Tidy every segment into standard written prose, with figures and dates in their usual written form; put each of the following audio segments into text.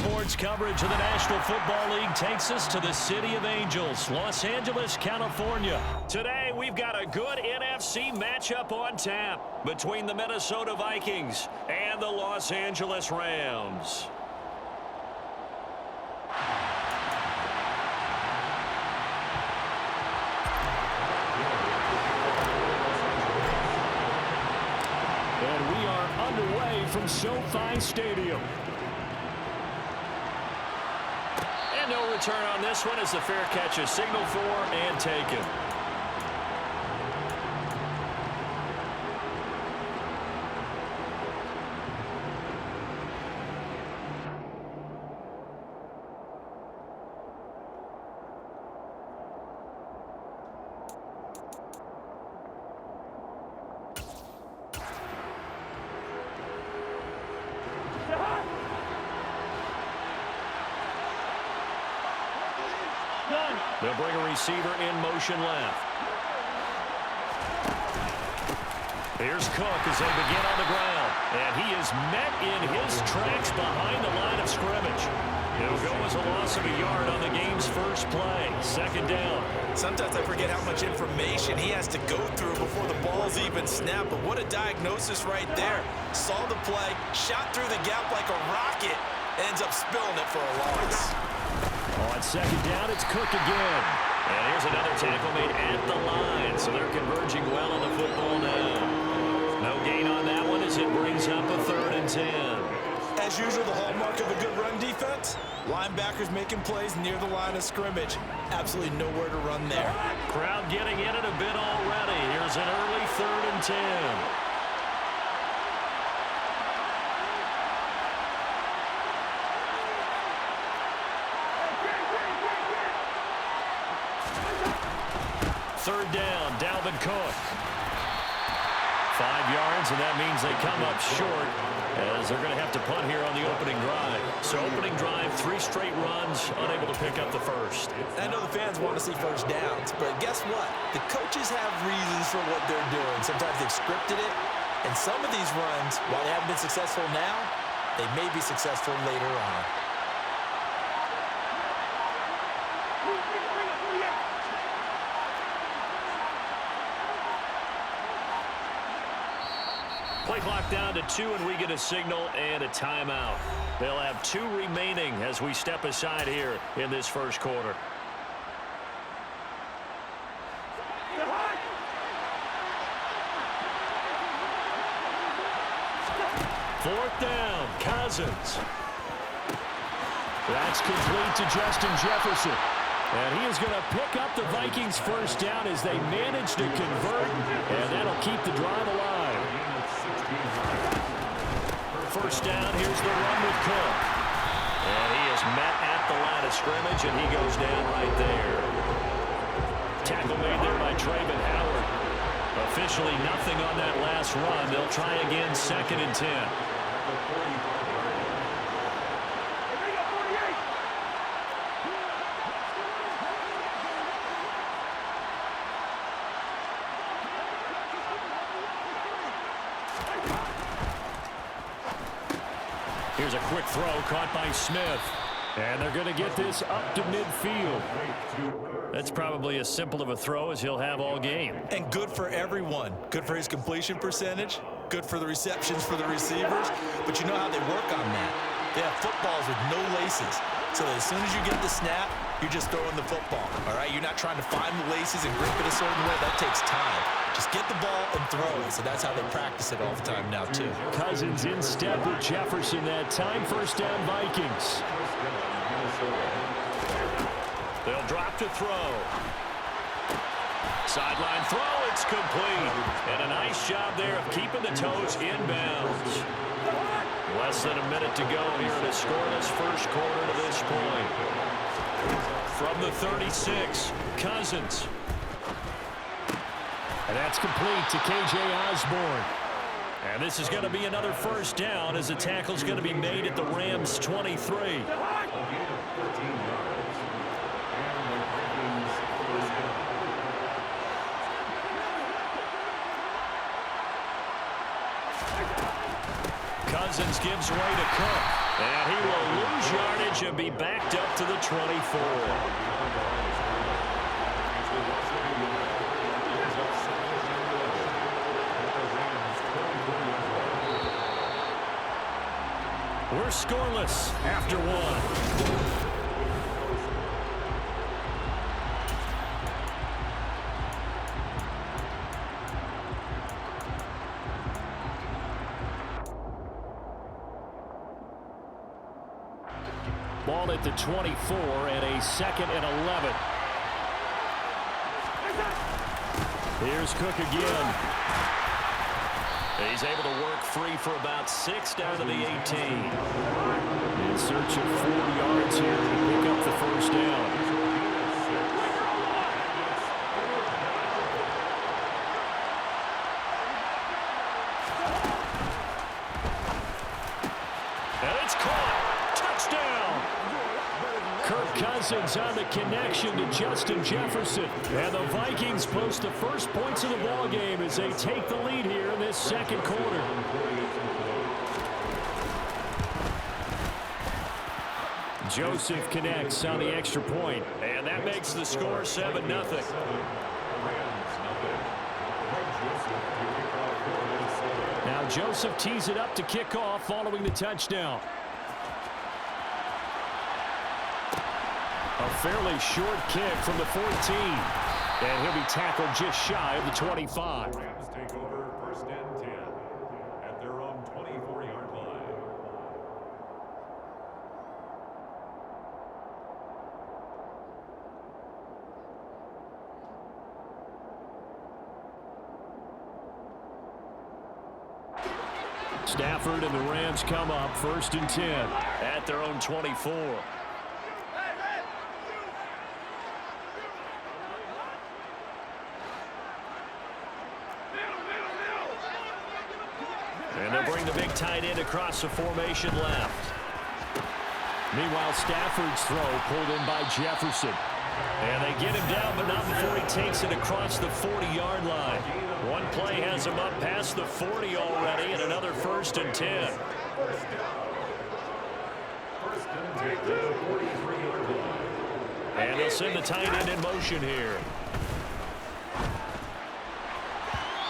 Sports coverage of the National Football League takes us to the City of Angels, Los Angeles, California. Today, we've got a good NFC matchup on tap between the Minnesota Vikings and the Los Angeles Rams. And we are underway from SoFi Stadium. And no return on this one as the fair catch is signaled for and taken. They'll bring a receiver in motion left. Here's Cook as they begin on the ground. And he is met in his tracks behind the line of scrimmage. It'll go as a loss of a yard on the game's first play. Second down. Sometimes I forget how much information he has to go through before the ball's even snapped. But what a diagnosis right there. Saw the play, shot through the gap like a rocket, ends up spilling it for a loss. On second down, it's Cook again. And here's another tackle made at the line. So they're converging well on the football now. No gain on that one as it brings up a 3rd and 10. As usual, the hallmark of a good run defense, linebackers making plays near the line of scrimmage. Absolutely nowhere to run there. Crowd getting in it a bit already. Here's an early 3rd and 10. Third down, Dalvin Cook. 5 yards, and that means they come up short as they're going to have to punt here on the opening drive. So opening drive, 3 straight runs, unable to pick up the first. I know the fans want to see first downs, but guess what? The coaches have reasons for what they're doing. Sometimes they've scripted it, and some of these runs, while they haven't been successful now, they may be successful later on. Play clock down to 2, and we get a signal and a timeout. They'll have 2 remaining as we step aside here in this first quarter. Fourth down, Cousins. That's complete to Justin Jefferson. And he is going to pick up the Vikings' first down as they manage to convert, and that'll keep the drive alive. First down, here's the run with Cook. And he is met at the line of scrimmage, and he goes down right there. Tackle made there by Trayvon Howard. Officially nothing on that last run. They'll try again, 2nd and 10. Here's a quick throw caught by Smith. And they're going to get this up to midfield. That's probably as simple of a throw as he'll have all game. And good for everyone. Good for his completion percentage. Good for the receptions for the receivers. But you know how they work on that. They have footballs with no laces. So that as soon as you get the snap, you're just throwing the football. All right? You're not trying to find the laces and grip it a certain way. That takes time. Just get the ball and throw it. So that's how they practice it all the time now, too. Cousins in step with Jefferson that time. First down, Vikings. They'll drop to throw. Sideline throw, it's complete. And a nice job there of keeping the toes inbounds. Less than a minute to go here in a scoreless first quarter to this point. From the 36, Cousins. And that's complete to K.J. Osborne. And this is going to be another first down as the tackle's going to be made at the Rams' 23. Cousins gives way to Cook. And he will lose yardage and be backed up to the 24. We're scoreless after one. Ball at the 24 and a 2nd and 11. Here's Cook again. He's able to work free for about 6 down to the 18. In search of 4 yards here to pick up the first down. And it's caught. Touchdown. Kirk Cousins on the connection to Justin Jefferson. And the Vikings post the first points of the ball game as they take the lead here in this second quarter. Joseph connects on the extra point. And that makes the score 7-0. Now Joseph tees it up to kick off following the touchdown. A fairly short kick from the 14. And he'll be tackled just shy of the 25. Rams take over 1st and 10 at their own 24-yard line. Stafford and the Rams come up 1st and 10 at their own 24. And they'll bring the big tight end across the formation left. Meanwhile, Stafford's throw pulled in by Jefferson. And they get him down, but not before he takes it across the 40-yard line. One play has him up past the 40 already, and another 1st and 10. And they'll send the tight end in motion here.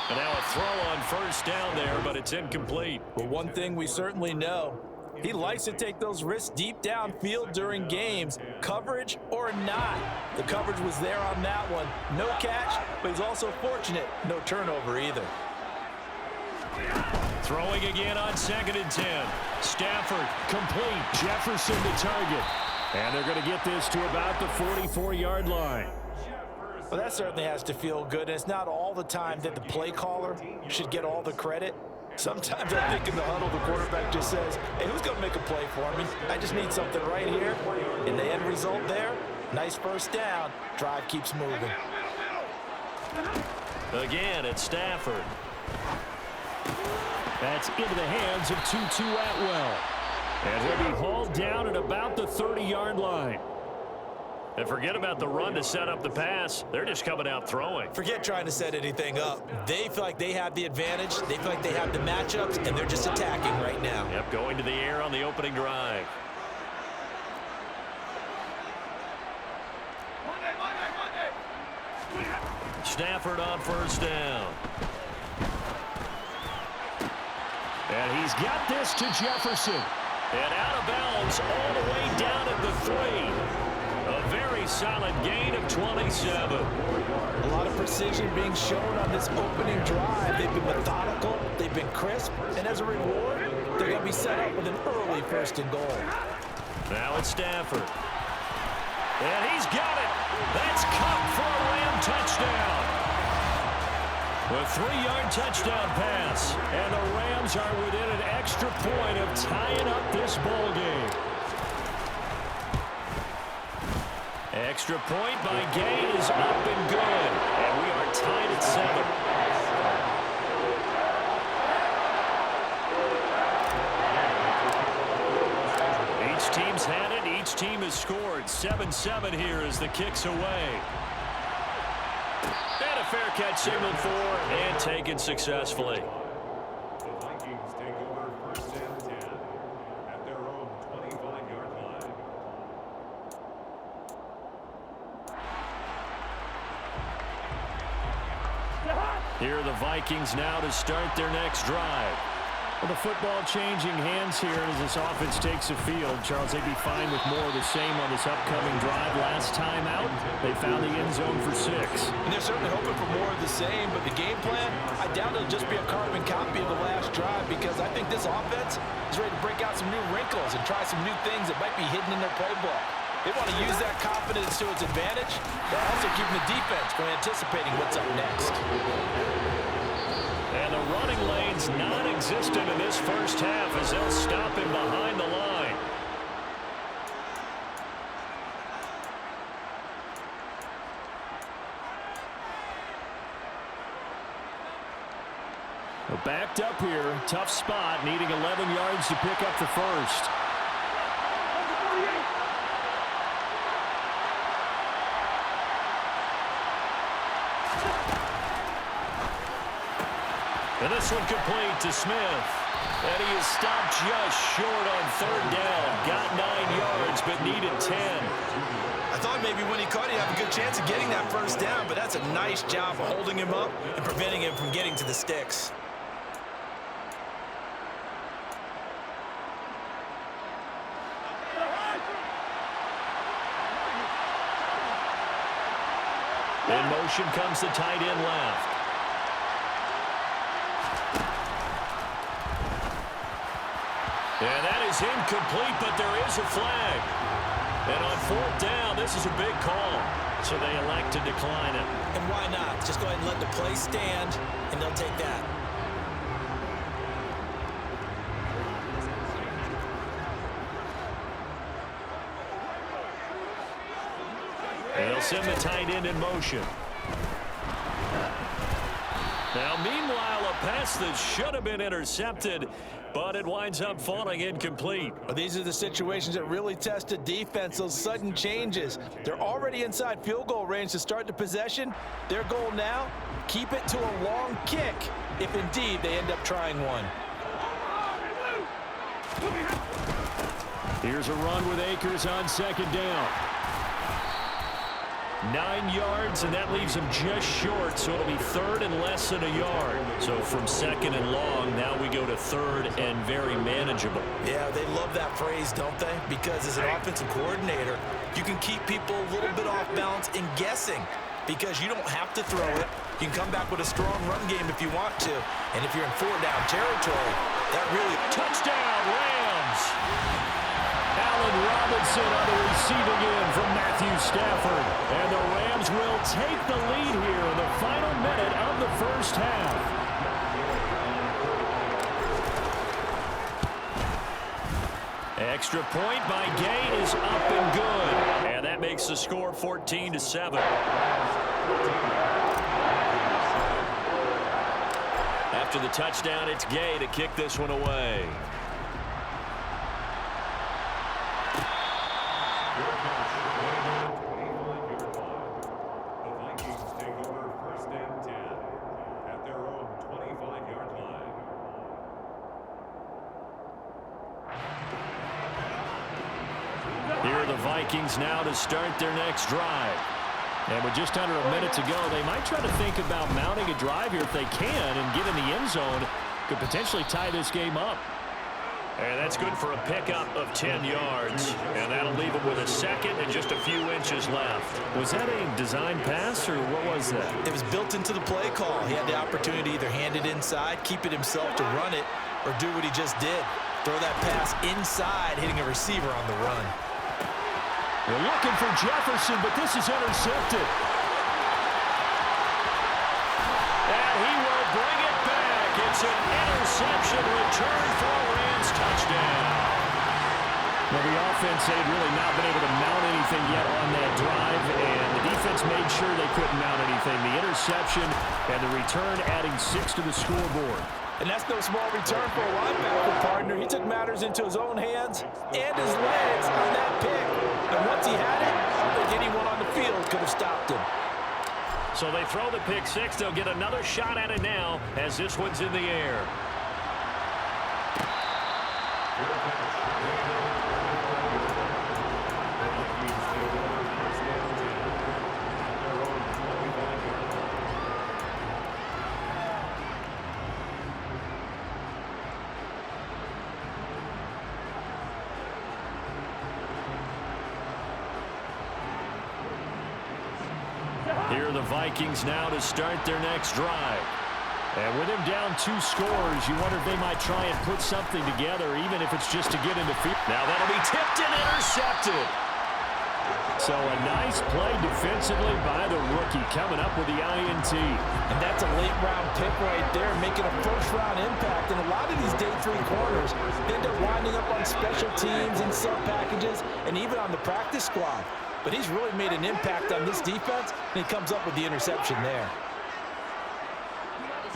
And now a throw on 1st down there, but it's incomplete. Well, one thing we certainly know, he likes to take those risks deep downfield during games, coverage or not. The coverage was there on that one. No catch, but he's also fortunate. No turnover either. Throwing again on 2nd and 10. Stafford complete. Jefferson the target. And they're going to get this to about the 44-yard line. Well, that certainly has to feel good. And it's not all the time that the play caller should get all the credit. Sometimes I think in the huddle, the quarterback just says, hey, who's going to make a play for me? I just need something right here. And the end result there, nice 1st down. Drive keeps moving. Again, it's Stafford. That's into the hands of Tutu Atwell. And he'll be hauled down at about the 30-yard line. And forget about the run to set up the pass. They're just coming out throwing. Forget trying to set anything up. They feel like they have the advantage. They feel like they have the matchups, and they're just attacking right now. Yep, going to the air on the opening drive. Stafford on 1st down. And he's got this to Jefferson. And out of bounds all the way down at the 3. A very solid gain of 27. A lot of precision being shown on this opening drive. They've been methodical. They've been crisp. And as a reward, they're going to be set up with an early 1st and goal. Now it's Stafford. And he's got it. That's caught for a Ram touchdown. A 3-yard touchdown pass. And the Rams are within an extra point of tying up this ball game. Extra point by Gay is up and good. And we are tied at 7. Each team's had it. Each team has scored. 7-7 here as the kick's away. And a fair catch signaled for and taken successfully. The Vikings take over 1st and Here are the Vikings now to start their next drive. Well, the football changing hands here as this offense takes the field. Charles, they'd be fine with more of the same on this upcoming drive. Last time out, they found the end zone for 6. And they're certainly hoping for more of the same, but the game plan, I doubt it'll just be a carbon copy of the last drive, because I think this offense is ready to break out some new wrinkles and try some new things that might be hidden in their playbook. They want to use that confidence to its advantage, but also keeping the defense from anticipating what's up next. And the running lane's non-existent in this first half as they'll stop him behind the line. Well, backed up here, tough spot, needing 11 yards to pick up the first. And this one complete to Smith. And he is stopped just short on 3rd down. Got 9 yards, but needed 10. I thought maybe when he caught it, he'd have a good chance of getting that first down, but that's a nice job of holding him up and preventing him from getting to the sticks. In motion comes the tight end left. And that is incomplete, but there is a flag. And on 4th down, this is a big call. So they elect to decline it. And why not? Just go ahead and let the play stand, and they'll take that. And they'll send the tight end in motion. Now, meanwhile, a pass that should have been intercepted, but it winds up falling incomplete. Well, these are the situations that really test a defense, those sudden changes. They're already inside field goal range to start the possession. Their goal now, keep it to a long kick, if indeed they end up trying one. Here's a run with Akers on 2nd down. 9 yards, and that leaves him just short, so it'll be 3rd and less than a yard. So from 2nd and long, now we go to 3rd and very manageable. Yeah, they love that phrase, don't they? Because as an offensive coordinator, you can keep people a little bit off balance and guessing, because you don't have to throw it. You can come back with a strong run game if you want to. And if you're in 4-down territory, that really... Touchdown, Rams! Allen Robinson on the receiving end from Matthew Stafford. And the Rams will take the lead here in the final minute of the first half. Extra point by Gay is up and good. And that makes the score 14-7. After the touchdown, it's Gay to kick this one away. Here are the Vikings now to start their next drive. And with just under a minute to go, they might try to think about mounting a drive here if they can and get in the end zone. Could potentially tie this game up. And that's good for a pickup of 10 yards. And that'll leave him with a 2nd and just a few inches left. Was that a design pass, or what was that? It was built into the play call. He had the opportunity to either hand it inside, keep it himself to run it, or do what he just did. Throw that pass inside, hitting a receiver on the run. They're looking for Jefferson, but this is intercepted. And he will bring it back. It's an interception return for a Rams touchdown. Well, the offense had really not been able to mount anything yet on that drive, and the defense made sure they couldn't mount anything. The interception and the return adding 6 to the scoreboard. And that's no small return for a linebacker, partner. He took matters into his own hands and his legs on that pick. And once he had it, I don't think anyone on the field could have stopped him. So they throw the pick 6. They'll get another shot at it now as this one's in the air. Here are the Vikings now to start their next drive. And with him down 2 scores, you wonder if they might try and put something together, even if it's just to get into field. Now that'll be tipped and intercepted. So a nice play defensively by the rookie, coming up with the INT. And that's a late-round pick right there, making a first-round impact. And a lot of these day 3 corners end up winding up on special teams and sub-packages and even on the practice squad. But he's really made an impact on this defense, and he comes up with the interception there.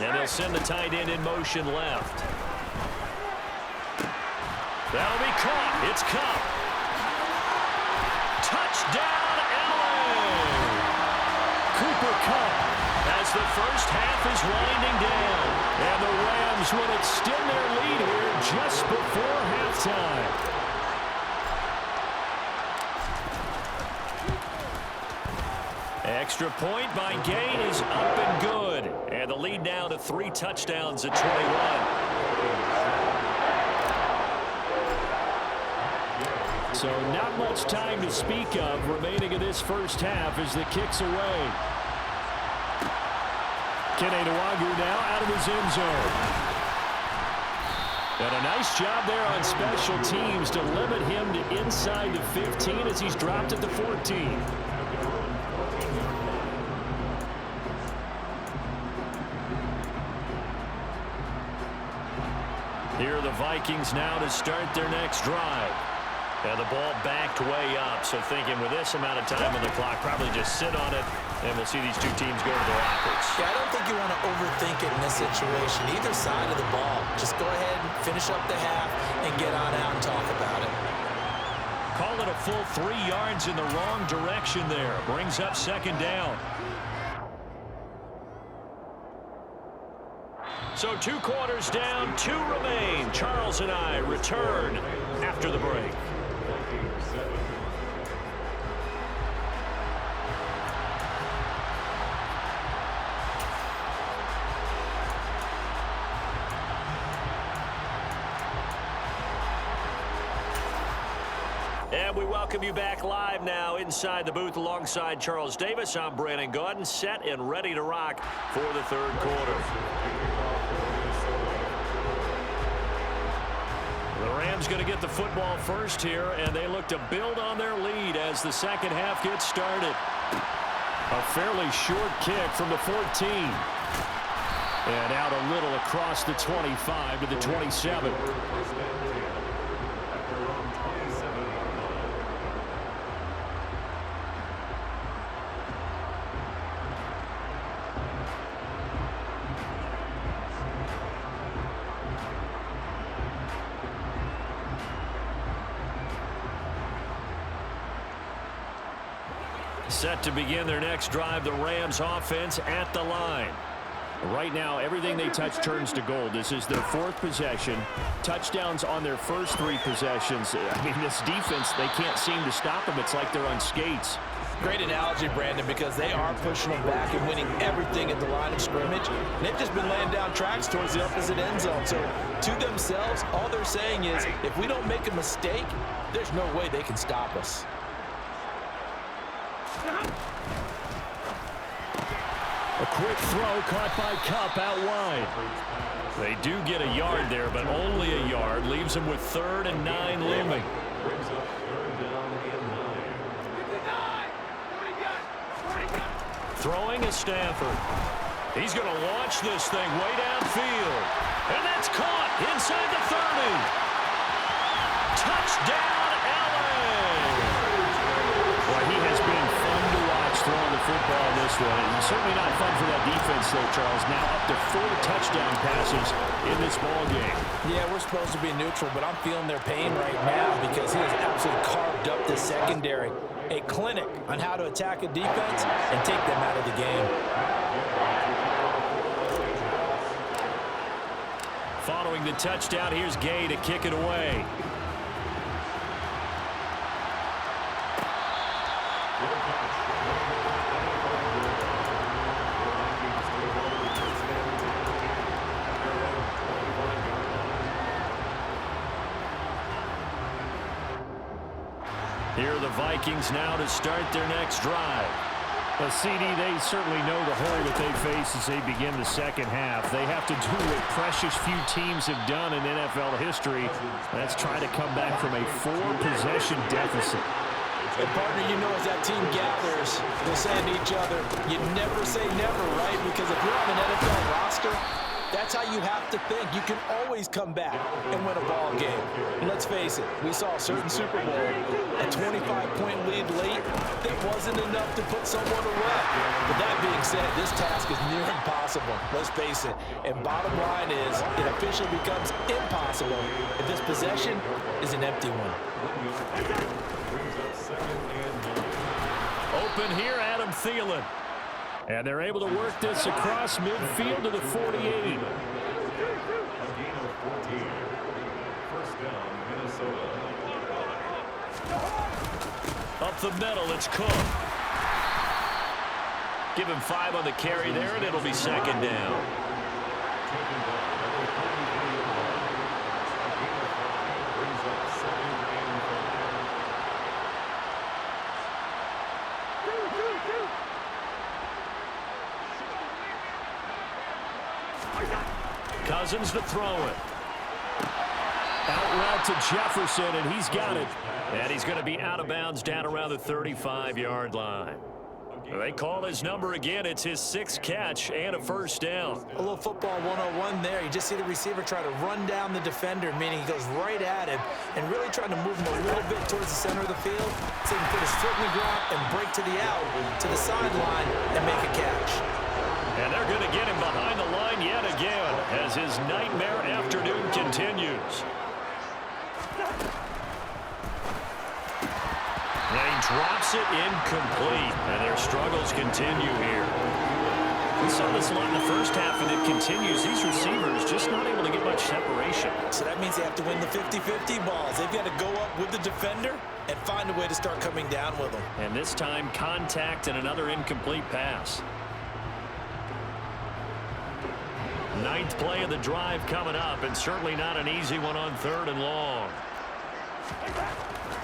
And they'll send the tight end in motion left. That'll be caught. It's Cup. Touchdown, Allen! Cooper Kupp, As the first half is winding down. and the Rams will extend their lead here just before halftime. Extra point by Gain is up and good. And the lead now to 3 touchdowns at 21. So not much time to speak of remaining in this first half as the kick's away. Kene Nwangwu now out of his end zone. And a nice job there on special teams to limit him to inside the 15 as he's dropped at the 14. Here are the Vikings now to start their next drive. And the ball backed way up, so thinking with this amount of time on the clock, probably just sit on it, and we'll see these 2 teams go to the lockers. Yeah, I don't think you want to overthink it in this situation, either side of the ball. Just go ahead and finish up the half and get on out and talk about it. Call it a full 3 yards in the wrong direction there. Brings up second down. So 2 quarters down, 2 remain. Charles and I return after the break. And we welcome you back live now inside the booth alongside Charles Davis. I'm Brandon Gaudin, set and ready to rock for the 3rd quarter. The Rams going to get the football first here, and they look to build on their lead as the second half gets started. A fairly short kick from the 14. And out a little across the 25 to the 27. Set to begin their next drive, the Rams offense at the line. Right now, everything they touch turns to gold. This is their 4th possession. Touchdowns on their first 3 possessions. I mean, this defense, they can't seem to stop them. It's like they're on skates. Great analogy, Brandon, because they are pushing them back and winning everything at the line of scrimmage. And they've just been laying down tracks towards the opposite end zone. So to themselves, all they're saying is, if we don't make a mistake, there's no way they can stop us. A quick throw caught by Kupp out wide. They do get a yard there, but only a yard. Leaves them with 3rd and 9 looming. Throwing is Stafford. He's going to launch this thing way downfield. And that's caught inside the 30. Touchdown, Allen! Boy, he has been fun to watch throwing the football this one. And certainly not fun for that defense, though, Charles. Now up to 4 touchdown passes in this ball game. Yeah, we're supposed to be neutral, but I'm feeling their pain right now because he has absolutely carved up the secondary. A clinic on how to attack a defense and take them out of the game. Following the touchdown, here's Gay to kick it away. Here are the Vikings now to start their next drive. Well, CD, they certainly know the hole that they face as they begin the second half. They have to do what precious few teams have done in NFL history. That's try to come back from a 4-possession deficit. And partner, you know, as that team gathers, they're saying to each other, you never say never, right? Because if you're on an NFL roster, that's how you have to think. You can always come back and win a ball game. And let's face it, we saw a certain Super Bowl, a 25-point lead late, that wasn't enough to put someone away. But that being said, this task is near impossible. Let's face it. And bottom line is, it officially becomes impossible if this possession is an empty one. Open here, Adam Thielen. And they're able to work this across midfield to the 48. A gain of 14. First down, Minnesota. Up the middle, it's Cook. Give him 5 on the carry there, and it'll be second down. Cousins to throw it. Out route to Jefferson, and he's got it. And he's going to be out of bounds down around the 35-yard line. They call his number again. It's his 6th catch and a first down. A little football 101 there. You just see the receiver try to run down the defender, meaning he goes right at him and really trying to move him a little bit towards the center of the field so he can put his foot in the ground and break to the out, to the sideline, and make a catch. And they're going to get him behind the line yet again as his nightmare afternoon continues. And he drops it incomplete, and their struggles continue here. We saw this a lot in the first half, and it continues. These receivers just not able to get much separation. So that means they have to win the 50-50 balls. They've got to go up with the defender and find a way to start coming down with them. And this time, contact and another incomplete pass. 9th play of the drive coming up, and certainly not an easy one on 3rd and long.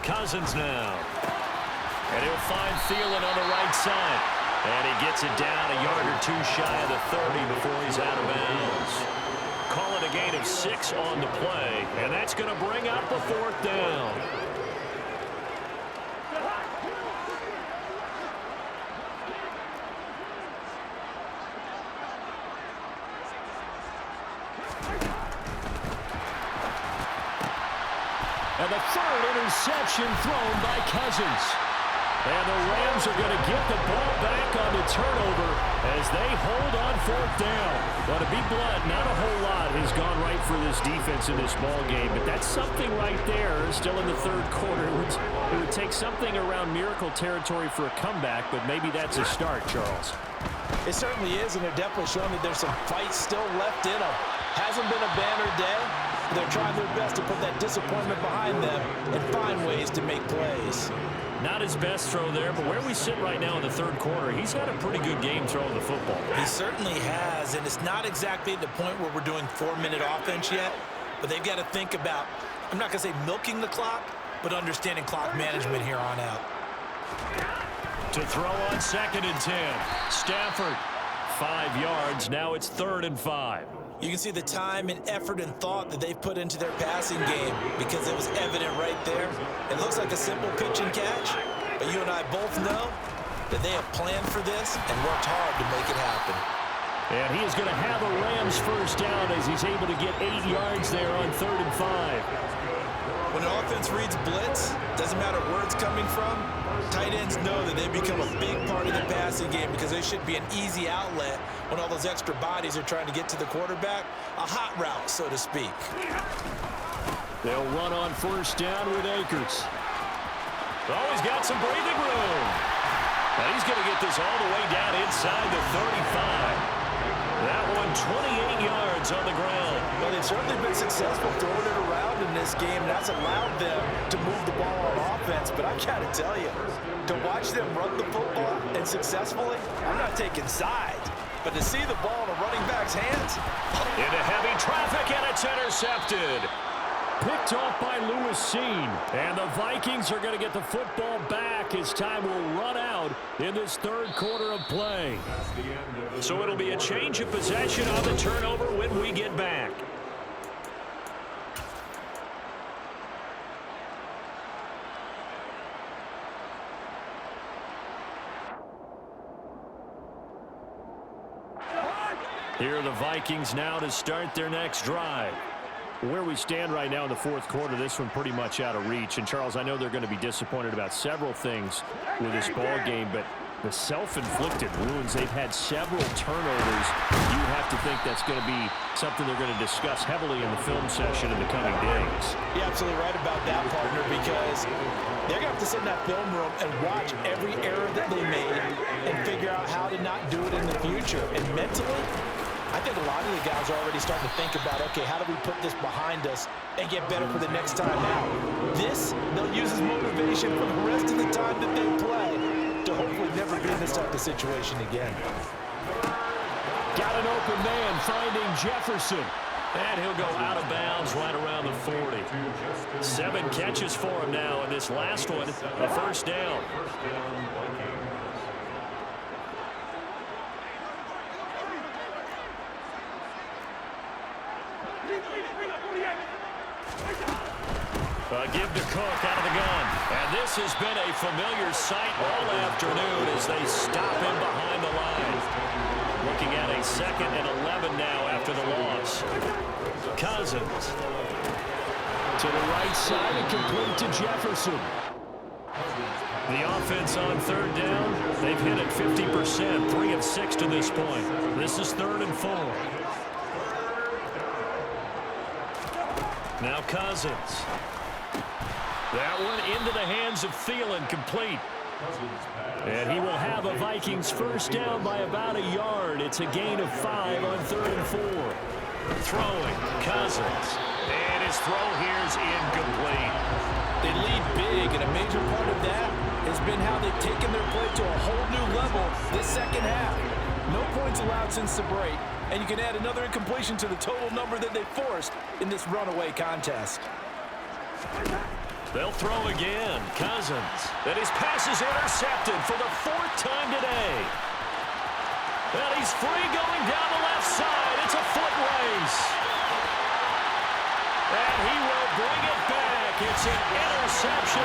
Cousins now. And he'll find Thielen on the right side. And he gets it down a yard or 2 shy of the 30 before he's out of bounds. Call it a gain of 6 on the play, and that's going to bring up the 4th down. And the 3rd interception thrown by Cousins. And the Rams are going to get the ball back on the turnover as they hold on 4th down. Well, to be blunt, not a whole lot has gone right for this defense in this ball game, but that's something right there. Still in the 3rd quarter. It would take something around miracle territory for a comeback, but maybe that's a start, Charles. It certainly is, and they're definitely showing that there's some fight still left in them. Hasn't been a banner day. They're trying their best to put that disappointment behind them and find ways to make plays. Not his best throw there, but where we sit right now in the 3rd quarter, he's had a pretty good game throwing the football. He certainly has, and it's not exactly at the point where we're doing 4-minute offense yet, but they've got to think about, I'm not going to say milking the clock, but understanding clock management here on out. To throw on 2nd and 10. Stafford, 5 yards. Now it's 3rd and 5. You can see the time and effort and thought that they've put into their passing game because it was evident right there. It looks like a simple pitch and catch, but you and I both know that they have planned for this and worked hard to make it happen. And he is going to have a Rams first down as he's able to get 8 yards there on 3rd and 5. When an offense reads blitz, doesn't matter where it's coming from, tight ends know that they become a big part of the passing game because they should be an easy outlet when all those extra bodies are trying to get to the quarterback. A hot route, so to speak. They'll run on first down with Akers. Oh, he's got some breathing room. And he's going to get this all the way down inside the 35. That one 28 yards on the ground. Well, they've certainly been successful throwing it around in this game, and that's allowed them to move the ball on offense. But I got to tell you, to watch them run the football and successfully, I'm not taking sides. But to see the ball in a running back's hands. Into heavy traffic, and it's intercepted. Picked off by Lewis Seen. And the Vikings are going to get the football back clock as time will run out in this third quarter of play. So it'll be a change of possession on the turnover when we get back. Here are the Vikings now to start their next drive. Where we stand right now in the fourth quarter, this one pretty much out of reach. And, Charles, I know they're going to be disappointed about several things with this ball game, but the self-inflicted wounds, they've had several turnovers. You have to think that's going to be something they're going to discuss heavily in the film session in the coming days. You're absolutely right about that, partner, because they're going to have to sit in that film room and watch every error that they made and figure out how to not do it in the future. And mentally, I think a lot of the guys are already starting to think about, okay, how do we put this behind us and get better for the next time out? This, they'll use as motivation for the rest of the time that they play to hopefully never be in this type of situation again. Got an open man finding Jefferson. And he'll go out of bounds right around the 40. 7 catches for him now, and this last one, a first down. Give to Cook out of the gun. And this has been a familiar sight all afternoon as they stop him behind the line. Looking at a 2nd and 11 now after the loss. Cousins. To the right side and complete to Jefferson. The offense on 3rd down, they've hit it 50%, 3 of 6 to this point. This is 3rd and 4. Now Cousins. That one into the hands of Thielen, complete. And he will have a Vikings first down by about a yard. It's a gain of 5 on 3rd and 4. Throwing, Cousins. And his throw here is incomplete. They lead big, and a major part of that has been how they've taken their play to a whole new level this second half. No points allowed since the break, and you can add another incompletion to the total number that they forced in this runaway contest. They'll throw again. Cousins. And his pass is intercepted for the 4th time today. And he's free going down the left side. It's a foot race. And he will bring it back. It's an interception